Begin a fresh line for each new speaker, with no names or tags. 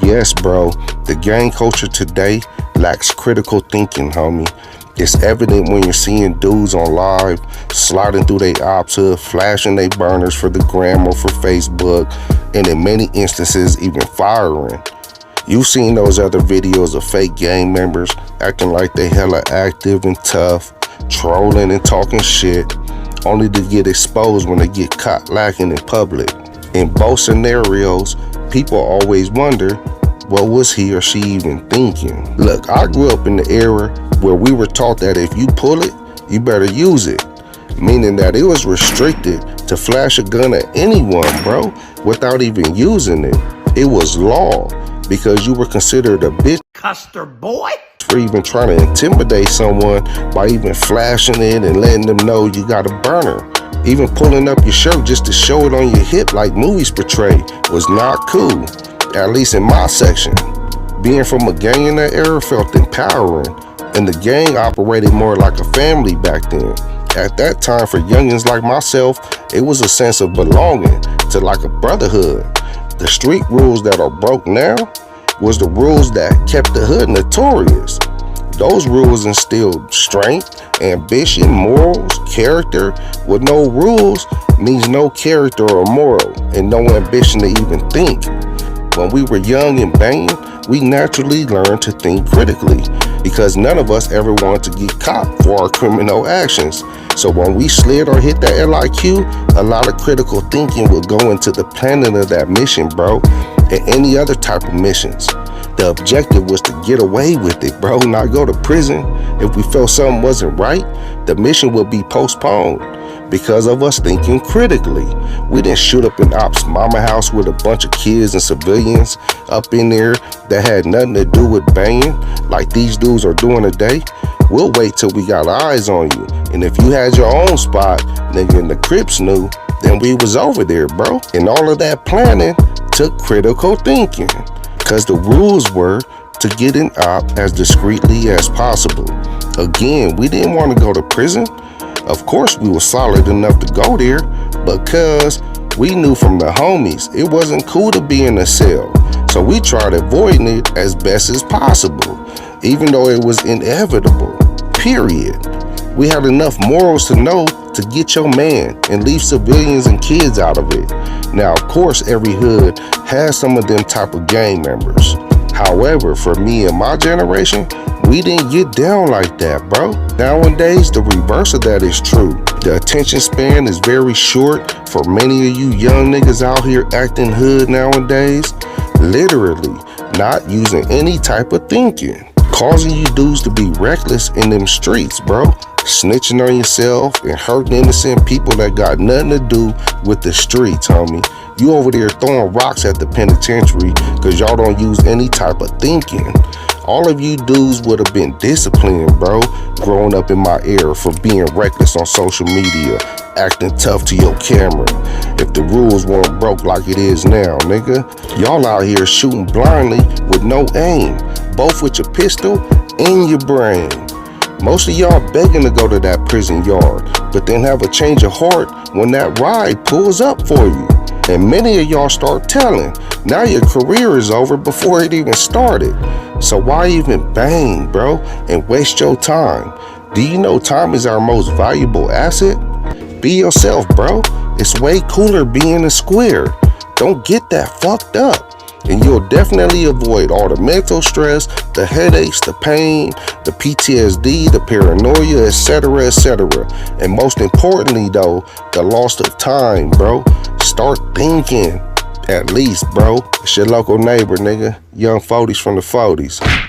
Yes, bro, the gang culture today lacks critical thinking, homie. It's evident when you're seeing dudes on live, sliding through their ops hood, flashing their burners for the gram or for Facebook, and in many instances, even firing. You've seen those other videos of fake gang members acting like they hella active and tough, trolling and talking shit, only to get exposed when they get caught lacking in public. In both scenarios, people always wonder, what was he or she even thinking? Look, I grew up in the era where we were taught that if you pull it, you better use it. Meaning that it was restricted to flash a gun at anyone, bro, without even using it. It was law because you were considered a bitch
Custer boy
for even trying to intimidate someone by even flashing it and letting them know you got a burner. Even pulling up your shirt just to show it on your hip like movies portray was not cool, at least in my section. Being from a gang in that era felt empowering, and the gang operated more like a family back then. At that time, for youngins like myself, it was a sense of belonging to like a brotherhood. The street rules that are broke now was the rules that kept the hood notorious. Those rules instilled strength, ambition, morals, character. With no rules means no character or moral, and no ambition to even think. When we were young and banging, we naturally learned to think critically because none of us ever wanted to get caught for our criminal actions. So when we slid or hit that LIQ, a lot of critical thinking would go into the planning of that mission, bro, and any other type of missions. The objective was to get away with it, bro, not go to prison. If we felt something wasn't right, the mission would be postponed because of us thinking critically. We didn't shoot up an ops mama house with a bunch of kids and civilians up in there that had nothing to do with banging like these dudes are doing today. We'll wait till we got eyes on you. And if you had your own spot, nigga, and the Crips knew, then we was over there, bro. And all of that planning took critical thinking because the rules were to get an op as discreetly as possible. Again, we didn't want to go to prison. Of course, we were solid enough to go there because we knew from the homies it wasn't cool to be in a cell. So we tried avoiding it as best as possible, even though it was inevitable, period. We had enough morals to know to get your man and leave civilians and kids out of it. Now, of course, every hood has some of them type of gang members. However, for me and my generation, we didn't get down like that, bro. Nowadays, the reverse of that is true. The attention span is very short for many of you young niggas out here acting hood nowadays. Literally, not using any type of thinking. Causing you dudes to be reckless in them streets, bro. Snitching on yourself and hurting innocent people that got nothing to do with the streets, homie. You over there throwing rocks at the penitentiary because y'all don't use any type of thinking. All of you dudes would have been disciplined, bro, growing up in my era for being reckless on social media, acting tough to your camera. If the rules weren't broke like it is now, nigga. Y'all out here shooting blindly with no aim, both with your pistol and your brain. Most of y'all begging to go to that prison yard, but then have a change of heart when that ride pulls up for you. And many of y'all start telling, now your career is over before it even started. So why even bang, bro, and waste your time? Do you know time is our most valuable asset? Be yourself, bro. It's way cooler being a square. Don't get that fucked up. And you'll definitely avoid all the mental stress, the headaches, the pain, the PTSD, the paranoia, etc., etc. And most importantly, though, the loss of time, bro. Start thinking, at least, bro. It's your local neighbor, nigga. Young 40s from the 40s.